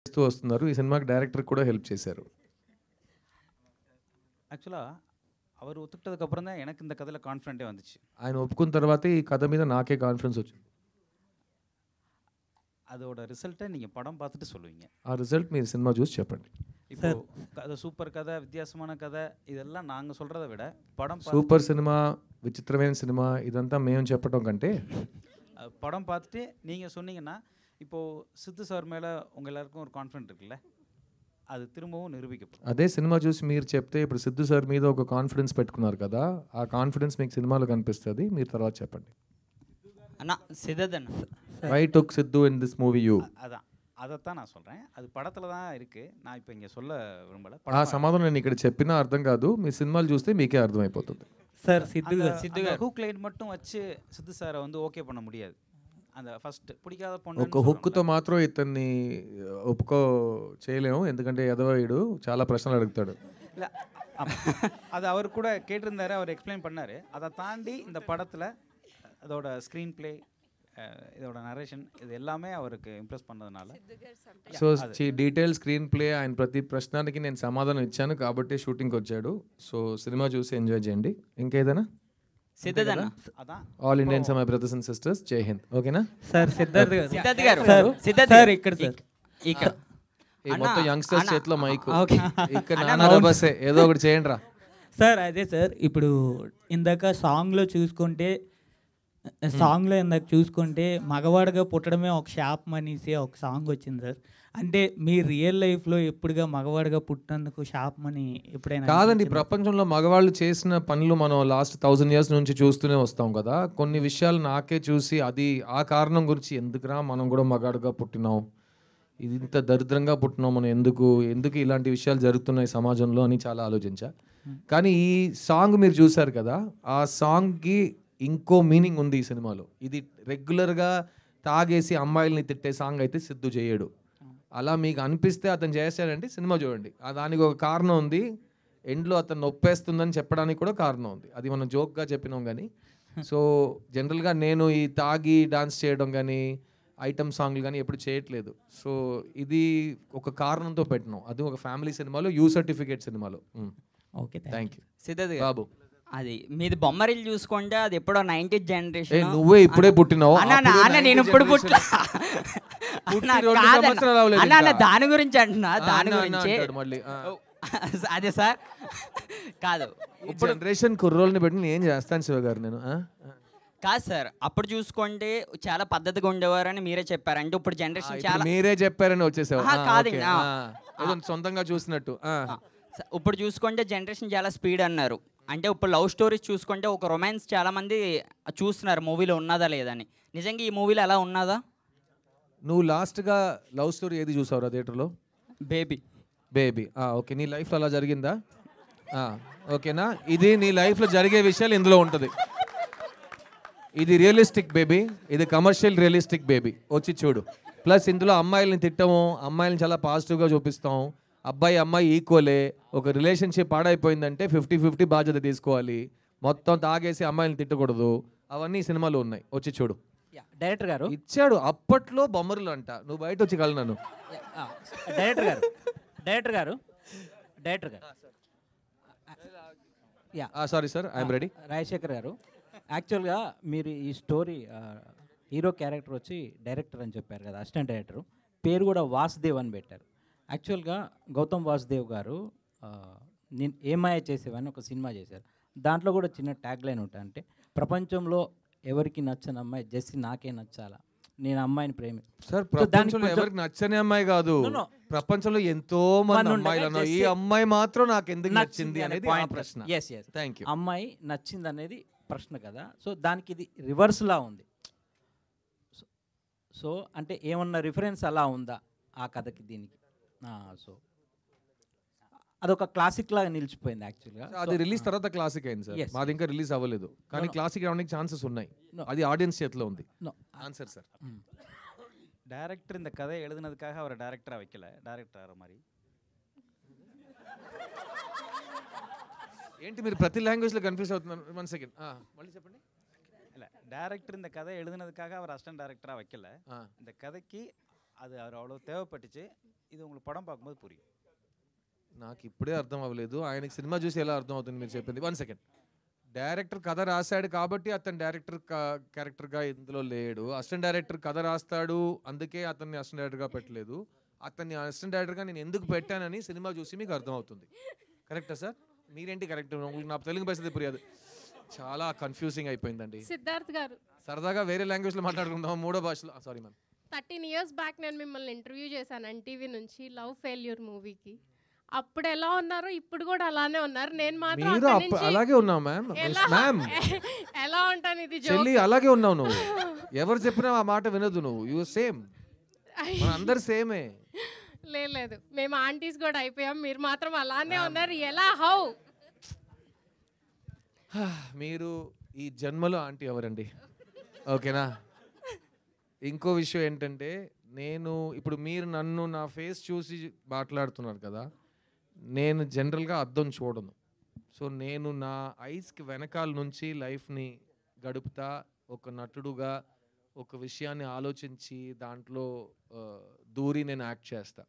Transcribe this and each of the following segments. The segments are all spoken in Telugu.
చేస్తూ వస్తున్నారు. ఈ సినిమాకి డైరెక్టర్ కూడా హెల్ప్ చేశారు. ஆக்சுவலாக அவர் ஒத்துக்கிட்டதுக்கு அப்புறம் தான் எனக்கு இந்த கதையில் கான்ஃபிடென்ட்டே வந்துச்சு. ఆయన ఒప్పుకున్న తర్వాతే ఈ కథ మీద నాకే కాన్ఫిడెన్స్ వచ్చింది. அதோட ரிசல்ட்டை நீங்கள் படம் பார்த்துட்டு சொல்லுவீங்க. ఆ రిజల్ట్ మీరు సినిమా చూసి చెప్పండి. இப்போ கதை சூப்பர் கதை, வித்தியாசமான கதை, இதெல்லாம் நாங்கள் சொல்கிறத விட படம் సూపర్ సినిమా, విచిత్రమైన సినిమా ఇదంతా మేము చెప్పడం కంటే படம் பார்த்துட்டு நீங்கள் சொன்னீங்கன்னா இப்போது சித்து சார் மேலே உங்கள் எல்லாருக்கும் ஒரு கான்ஃபிடென்ட் இருக்குல்ல, అది తిరుమவும் నిరూపించబడుతుంది. అదే సినిమా చూసి మీరు చెప్తే ఇప్పుడు సిద్ధు సార్ మీద ఒక కాన్ఫిడెన్స్ పెట్టుకున్నారు కదా, ఆ కాన్ఫిడెన్స్ మీకు సినిమాలో కనిపిస్తుంది. మీరు తర్వాత చెప్పండి. అన్న Siddhanna why took Siddhu in this movie you? அதான் அதைத்தான் நான் சொல்கிறேன். அது படத்தில் தான் இருக்குது. நான் இப்போ ఇங்கே சொல்ல విரும்பல. ఆ సమాధానం నేను ఇక్కడ చెప్పినా అర్థం కాదు, మీ సినిమాలు చూస్తే మీకే అర్థమైపోతుంది. సార్ సిద్ధు గారు హుక్ లైన్ மட்டும் வச்சு సిద్ధు సార్ வந்து ఓకే பண்ண முடியாது. அந்த ఫస్ట్ பிடிக்காத பொண்ணு ఒక హుక్తో మాత్రం ఇతన్ని ఒప్పుకో చేయలేము, ఎందుకంటే ఎదవాయుడు చాలా ప్రశ్నలు అడుగుతాడు. இல்லை, அது அவர் கூட கேட்டிருந்தாரு, அவர் எக்ஸ்பிளைன் பண்ணார். அதை தாண்டி இந்த படத்தில் அதோட ஸ்க்ரீன் பிளே, இதோட நரேஷன், இது எல்லாமே அவருக்கு ఇంప్రెస్ பண்ணதுனால సో డీటెయిల్ స్క్రీన్ ప్లే, ఆయన ప్రతి ప్రశ్నకి నేను సమాధానం ఇచ్చాను కాబట్టి షూటింగ్కి వచ్చాడు. సో సినిమా చూసి ఎంజాయ్ చేయండి. ఇంకేదైనా? సిద్ధన్న அதான் all Indians my brothers and sisters, జై హింద్. ఓకేనా? సార్ సిద్ధార్థ్ గారు సిద్ధార్థ్ గారు సిద్ధార్థ్ సార్ గారు ఇక్కడ సార్ ఇక్కడ ఈ మొత్తం యంగ్స్టర్స్ చేతిలో మైక్. ఓకే. ఇక్కడ నాన్న రబసే ఏదో ఒకటి చేయండి రా. సార్ అదే సార్, ఇప్పుడు ఇందాక సాంగ్లో చూసుకుంటే మగవాడిగా పుట్టడమే ఒక శాపం అనేసి ఒక సాంగ్ వచ్చింది సార్. అంటే మీ రియల్ లైఫ్లో ఎప్పుడుగా మగవాడిగా పుట్టినందుకు శాపం అని ఎప్పుడైనా కాదండి, అనిపించిందా? ప్రపంచంలో మగవాళ్ళు చేసిన పనులు మనం లాస్ట్ 1000 years నుంచి చూస్తూనే వస్తాం కదా. కొన్ని విషయాలు నాకే చూసి అది ఆ కారణం గురించి ఎందుకురా మనం కూడా మగాడుగా పుట్టినాం, ఇది ఇంత దరిద్రంగా పుట్టినాం మనం, ఎందుకు ఇలాంటి విషయాలు జరుగుతున్నాయి సమాజంలో అని చాలా ఆలోచించా. కానీ ఈ సాంగ్ మీరు చూసారు కదా, ఆ సాంగ్కి ఇంకో మీనింగ్ ఉంది ఈ సినిమాలో. ఇది రెగ్యులర్గా తాగేసి అమ్మాయిల్ని తిట్టే సాంగ్ అయితే సిద్ధు చేయడు. అలా మీకు అనిపిస్తే అతను చేశాడంటే సినిమా చూడండి, దానికి ఒక కారణం ఉంది. ఎండ్లో అతను నొప్పేస్తుందని చెప్పడానికి కూడా కారణం ఉంది. అది మనం జోక్గా చెప్పినాం కానీ. సో జనరల్గా నేను ఈ తాగి డాన్స్ చేయడం కానీ ఐటమ్ సాంగ్లు కానీ ఎప్పుడు చేయట్లేదు. సో ఇది ఒక కారణంతో పెట్టినాం. అది ఒక ఫ్యామిలీ సినిమాలో, యూ సర్టిఫికేట్ సినిమాలో. ఓకే థ్యాంక్ యూ సిద్ధార్థ్ గారు బాబు. అది మీది బొమ్మరిల్లు చూసుకుంటే అది ఎప్పుడో 90th జనరేషన్. నువ్వే ఇప్పుడే పుట్టినావు. అన్న నేను ఇప్పుడు పుట్టిన అన్న దాని గురించి అంటున్నా, దాని గురించి మళ్ళీ అదే సార్ కాదు ఇప్పుడు జనరేషన్ కుర్రోల్ని పెట్టి నేను ఏం చేస్తాను శివ గారు నేను. కాదు సార్, అప్పుడు చూసుకుంటే చాలా పద్ధతిగా ఉండేవారని మీరే చెప్పారు. అంటే ఇప్పుడు జనరేషన్ చాలా మీరే చెప్పారని వచ్చేసావు. కాదు సొంతంగా చూసినట్టు. ఇప్పుడు చూసుకుంటే జనరేషన్ చాలా స్పీడ్ అన్నారు. అంటే ఇప్పుడు లవ్ స్టోరీస్ చూసుకుంటే ఒక రొమాన్స్ చాలా మంది చూస్తున్నారు మూవీలో ఉన్నదా లేదని. నిజంగా ఈ మూవీలో అలా ఉన్నదా? నువ్వు లాస్ట్గా లవ్ స్టోరీ ఏది చూసావురా థియేటర్లో? బేబీ. ఓకే, నీ లైఫ్లో అలా జరిగిందా? ఓకేనా, ఇది నీ లైఫ్లో జరిగే విషయాలు ఇందులో ఉంటుంది. ఇది రియలిస్టిక్ బేబీ, ఇది కమర్షియల్ రియలిస్టిక్ బేబీ. వచ్చి చూడు. ప్లస్ ఇందులో అమ్మాయిల్ని తిట్టము, అమ్మాయిల్ని చాలా పాజిటివ్గా చూపిస్తాం. అమ్మాయి ఈక్వలే. ఒక రిలేషన్షిప్ పాడైపోయిందంటే 50-50 బాధ్యత తీసుకోవాలి. మొత్తం తాగేసి అమ్మాయిని తిట్టకూడదు. అవన్నీ సినిమాలో ఉన్నాయి. వచ్చి చూడు. డైరెక్టర్ గారు ఇచ్చాడు అప్పట్లో బొమ్మరులు అంట. నువ్వు బయట వచ్చి కలు నన్ను. డైరెక్టర్ గారు sorry sir, I'm ready. Rajasekhar గారు, యాక్చువల్గా మీరు ఈ స్టోరీ హీరో క్యారెక్టర్ వచ్చి డైరెక్టర్ అని చెప్పారు కదా, అసిస్టెంట్ డైరెక్టర్ పేరు కూడా వాసుదేవ్ అని పెట్టారు. యాక్చువల్గా గౌతమ్ వాసుదేవ్ గారు నేను ఏమాయ చేసేవని ఒక సినిమా చేశారు. దాంట్లో కూడా చిన్న ట్యాగ్ లైన్ ఉంటుంది, అంటే ప్రపంచంలో ఎవరికి నచ్చని అమ్మాయి జస్ట్ నాకే నచ్చాలా, నేను అమ్మాయిని ప్రేమి. సార్ ప్రపంచంలో ఎవరికి నచ్చని అమ్మాయి కాదు, ప్రపంచంలో ఎంతో మంది అమ్మాయిలు ఉన్నారు. ఈ అమ్మాయి మాత్రం నాకు ఎందుకు నచ్చింది అనేది ప్రశ్న. Thank you. అమ్మాయి నచ్చింది అనేది ప్రశ్న కదా. సో దానికి ఇది రివర్స్లా ఉంది. సో అంటే ఏమన్నా రిఫరెన్స్ అలా ఉందా ఆ కథకి దీనికి? సో అదొక క్లాసిక్ లాగా నిలిచిపోయింది యాక్చువల్గా. అది రిలీజ్ తర్వాత క్లాసిక్ అయింది సార్. మాది ఇంకా రిలీజ్ అవ్వలేదు, కానీ క్లాసిక్ అవడానికి ఛాన్సెస్ ఉన్నాయి. అది ఆడియన్స్ చేతిలో ఉంది. Answer sir. డైరెక్టర్ இந்த கதை எழுதுனதுக்காக அவரை டைரக்டரா வைக்கல, டைரக்டர் ஆற மாதிரி. ఏంటి మీరు ప్రతి లాంగ్వేజ్లో కన్ఫ్యూజ్ అవుతున్నారు? 1 సెకండ్ మళ్ళీ చెప్పండి. இல்லை, டேரக்டர் இந்த கதை எழுதுனதுக்காக அவர் அசிஸ்டன்ட் டைரக்டராக வைக்கல. இந்த கதைக்கு அது அவர் அவ்வளோ தேவைப்பட்டுச்சு. இது உங்களுக்கு படம் பார்க்கும்போது புரியும். నాకు ఇప్పుడే అర్థం అవ్వలేదు. ఆయనకి సినిమా చూసి ఎలా అర్థం అవుతుంది మీరు చెప్పింది? 1 సెకండ్. డైరెక్టర్ కథ రాశాడు కాబట్టి అతను డైరెక్టర్ క్యారెక్టర్గా ఇందులో లేడు. అసిస్టెంట్ డైరెక్టర్ కథ రాస్తాడు, అందుకే అతన్ని అసిస్టెంట్ డైరెక్టర్గా పెట్టలేదు. అతన్ని అసిస్టెంట్ డైరెక్టర్గా నేను ఎందుకు పెట్టానని సినిమా చూసి మీకు అర్థం అవుతుంది. కరెక్టా సార్? మీరేంటి కరెక్ట్? నా తెలుగు పరిస్థితి పురియదు. చాలా కన్ఫ్యూజింగ్ అయిపోయిందండి. సిద్ధార్థ్ గారు, సరదాగా వేరే లాంగ్వేజ్లో మాట్లాడుకుందాం, మూడో భాషలో. Sorry ma'am. 13 years బ్యాక్ నేను మిమ్మల్ని ఇంటర్వ్యూ చేశాను ఎన్టీవీ నుంచి లవ్ ఫెయిల్యూర్ మూవీకి. అప్పుడు ఎలా ఉన్నారో ఇప్పుడు కూడా అలానే ఉన్నారు. నేను మాత్రం మీరు అక్కడి నుంచి అలాగే ఉన్నావు మ్యామ్. ఎలా మ్యామ్ ఎలా ఉంటాను, ఇది చెల్లి అలాగే ఉన్నావు నువ్వు. ఎవరు చెప్పినా ఆ మాట వినదు నువ్వు. యు సేమ్, మన అందరు సేమే. లేదు, మేము ఆంటీస్ కూడా అయిపోయాం, మీరు మాత్రం అలానే ఉన్నారు. ఎలా? హౌ? మీరు ఈ జన్మలో ఆంటీ ఎవరండి? ఓకేనా? ఇంకో విషయం ఏంటంటే, నేను ఇప్పుడు మీరు నన్ను నా ఫేస్ చూసి మాట్లాడుతున్నారు కదా, నేను జనరల్గా అద్దం చూడను. సో నేను నా ఐస్కి వెనకాల నుంచి లైఫ్ని గడుపుతా, ఒక నటుడుగా ఒక విషయాన్ని ఆలోచించి దాంట్లో దూరి నేను యాక్ట్ చేస్తా.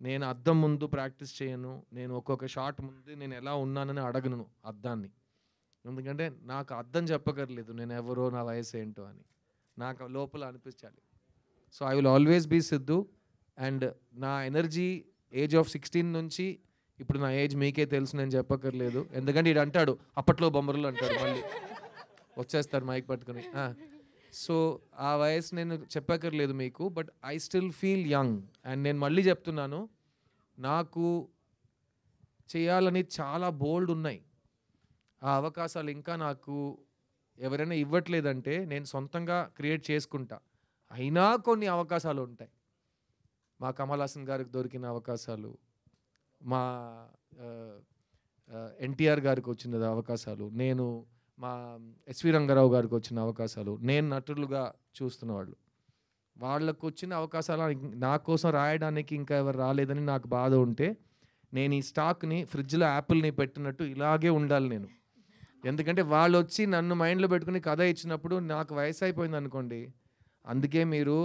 నేను అద్దం ముందు ప్రాక్టీస్ చేయను. నేను ఒక్కొక్క షాట్ ముందు నేను ఎలా ఉన్నానని అడగను అద్దాన్ని. ఎందుకంటే నాకు అర్థం చెప్పగలేదు నేను ఎవరో, నా వయసు ఏంటో అని. నాకు లోపల అనిపించాలి. So I will always be Siddhu. And నా ఎనర్జీ ఏజ్ ఆఫ్ 16 నుంచి ఇప్పుడు నా ఏజ్ మీకే తెలుసు, నేను చెప్పక్కర్లేదు. ఎందుకంటే ఇడు అంటాడు అప్పట్లో బొమ్మరులు అంటాడు, మళ్ళీ వచ్చేస్తారు మైక్ పట్టుకుని. సో ఆ వయసు నేను చెప్పక్కర్లేదు మీకు. But I still feel young. And నేను మళ్ళీ చెప్తున్నాను, నాకు చేయాలని చాలా బోల్డ్ ఉన్నాయి. ఆ అవకాశాలు ఇంకా నాకు ఎవరైనా ఇవ్వట్లేదంటే నేను సొంతంగా క్రియేట్ చేసుకుంటా. అయినా కొన్ని అవకాశాలు ఉంటాయి. మా కమల్ హాసన్ గారికి దొరికిన అవకాశాలు, మా ఎన్టీఆర్ గారికి వచ్చిన అవకాశాలు, నేను మా ఎస్వి రంగారావు గారికి వచ్చిన అవకాశాలు, నేను నటులుగా చూస్తున్న వాళ్ళకు వచ్చిన అవకాశాలు నా కోసం రాయడానికి ఇంకా ఎవరు రాలేదని నాకు బాధ ఉంటే, నేను ఈ స్టాక్ని ఫ్రిడ్జ్లో యాపిల్ని పెట్టినట్టు ఇలాగే ఉండాలి నేను. ఎందుకంటే వాళ్ళు వచ్చి నన్ను మైండ్లో పెట్టుకుని కథ ఇచ్చినప్పుడు నాకు వయసు అయిపోయింది అనుకోండి, అందుకే మీరు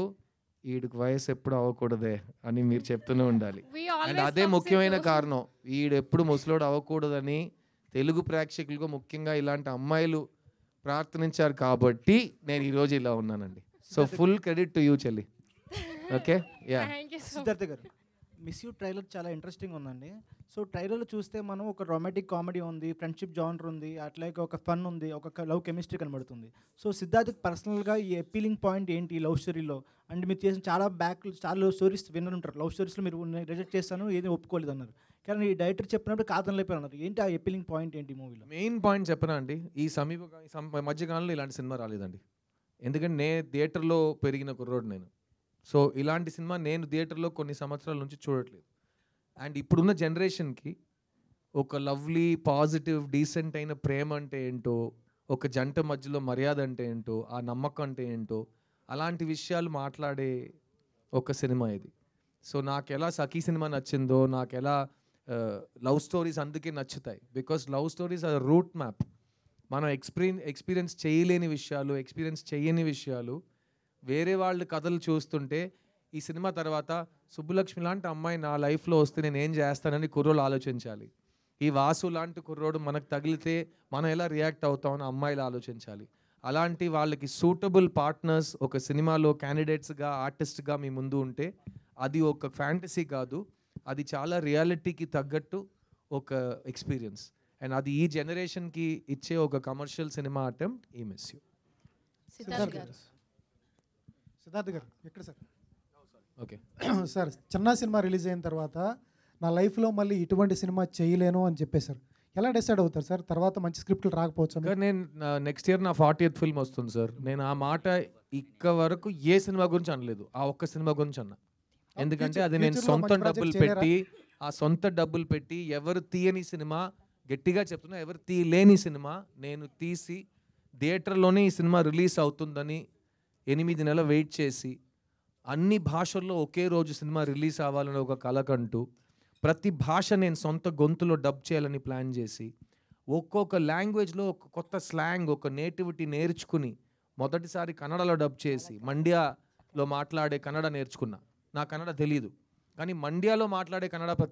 వీడికి వయసు ఎప్పుడు అవ్వకూడదే అని మీరు చెప్తూనే ఉండాలి. అండ్ అదే ముఖ్యమైన కారణం, వీడు ఎప్పుడు ముసలోడు అవ్వకూడదని తెలుగు ప్రేక్షకులకు ముఖ్యంగా ఇలాంటి అమ్మాయిలు ప్రార్థనించారు కాబట్టి నేను ఈరోజు ఇలా ఉన్నానండి. So full credit to you చెల్లి. Okay, yeah. సిద్ధార్థ గారు, మిస్ యూ ట్రైలర్ చాలా ఇంట్రెస్టింగ్ ఉందండి. సో ట్రైలర్లో చూస్తే మనం ఒక రొమాంటిక్ కామెడీ ఉంది, ఫ్రెండ్షిప్ జానర్ ఉంది, అట్లాగే ఒక ఫన్ ఉంది, ఒక లవ్ కెమిస్ట్రీ కనబడుతుంది. సో సిద్ధార్థ్ పర్సనల్గా ఈ అపీలింగ్ పాయింట్ ఏంటి లవ్ స్టోరీలో? అండ్ మీరు చేసిన చాలా లవ్ స్టోరీస్ విన్నర్ ఉంటారు. లవ్ స్టోరీస్లో మీరు రిజెక్ట్ చేస్తాను, ఏది ఒప్పుకోలేదు అన్నారు. కానీ ఈ డైరెక్టర్ చెప్పినప్పుడు కాదనలేపారు అన్నారు. ఏంటి ఆ అపీలింగ్ పాయింట్ ఏంటి మూవీలో? మెయిన్ పాయింట్ చెప్పనా అండి, ఈ మధ్యకాలంలో ఇలాంటి సినిమా రాలేదండి. ఎందుకంటే నేను థియేటర్లో పెరిగిన కుర్రోడు నేను. సో ఇలాంటి సినిమా నేను థియేటర్లో కొన్ని సంవత్సరాల నుంచి చూడట్లేదు. అండ్ ఇప్పుడున్న జనరేషన్కి ఒక లవ్లీ, పాజిటివ్, డీసెంట్ అయిన ప్రేమ అంటే ఏంటో, ఒక జంట మధ్యలో మర్యాద అంటే ఏంటో, ఆ నమ్మకం అంటే ఏంటో, అలాంటి విషయాలు మాట్లాడే ఒక సినిమా ఇది. సో నాకు ఎలా సఖీ సినిమా నచ్చిందో, నాకు ఎలా లవ్ స్టోరీస్ అందుకే నచ్చుతాయి. Because love stories are route map. మనం ఎక్స్పీరియన్స్ చేయలేని విషయాలు, ఎక్స్పీరియన్స్ చేయని విషయాలు వేరే వాళ్ళ కథలు చూస్తుంటే, ఈ సినిమా తర్వాత సుబ్బులక్ష్మి లాంటి అమ్మాయి నా లైఫ్లో వస్తే నేను ఏం చేస్తానని కుర్రోళ్ళు ఆలోచించాలి. ఈ వాసు లాంటి కుర్రోడు మనకు తగిలితే మనం ఎలా రియాక్ట్ అవుతామని అమ్మాయిలు ఆలోచించాలి. అలాంటి వాళ్ళకి సూటబుల్ పార్ట్నర్స్ ఒక సినిమాలో క్యాండిడేట్స్గా, ఆర్టిస్ట్గా మీ ముందు ఉంటే అది ఒక ఫ్యాంటసీ కాదు, అది చాలా రియాలిటీకి తగ్గట్టు ఒక ఎక్స్పీరియన్స్. అండ్ అది ఈ జనరేషన్కి ఇచ్చే ఒక కమర్షియల్ సినిమా అటెంప్ట్ ఈ మిస్ యూ. సిద్ధార్థ్ గారు, సిద్ధార్థ్ గారు ఎక్కడ సార్? ఓకే సార్, చిన్న సినిమా రిలీజ్ అయిన తర్వాత నా లైఫ్లో మళ్ళీ ఇటువంటి సినిమా చేయలేను అని చెప్పేశారు. ఎలా డిసైడ్ అవుతారు సార్? తర్వాత మంచి స్క్రిప్ట్లు రాకపోవచ్చు. నేను నెక్స్ట్ ఇయర్ నా 40th ఫిల్మ్ వస్తుంది సార్. నేను ఆ మాట ఇక్క వరకు ఏ సినిమా గురించి అనలేదు, ఆ ఒక్క సినిమా గురించి అన్నా. ఎందుకంటే అది నేను సొంత డబ్బులు పెట్టి, ఆ సొంత డబ్బులు పెట్టి ఎవరు తీయని సినిమా, గట్టిగా చెప్తున్నా ఎవరు తీయలేని సినిమా నేను తీసి థియేటర్లోనే ఈ సినిమా రిలీజ్ అవుతుందని 8 నెలలు వెయిట్ చేసి, అన్ని భాషల్లో ఒకే రోజు సినిమా రిలీజ్ అవ్వాలని ఒక కలకంటూ, ప్రతి భాష నేను సొంత గొంతులో డబ్ చేయాలని ప్లాన్ చేసి, ఒక్కొక్క లాంగ్వేజ్లో ఒక కొత్త స్లాంగ్, ఒక నేటివిటీ నేర్చుకుని, మొదటిసారి కన్నడలో డబ్ చేసి మండ్యాలో మాట్లాడే కన్నడ నేర్చుకున్నా. నా కన్నడ తెలియదు, కానీ మండ్యాలో మాట్లాడే కన్నడ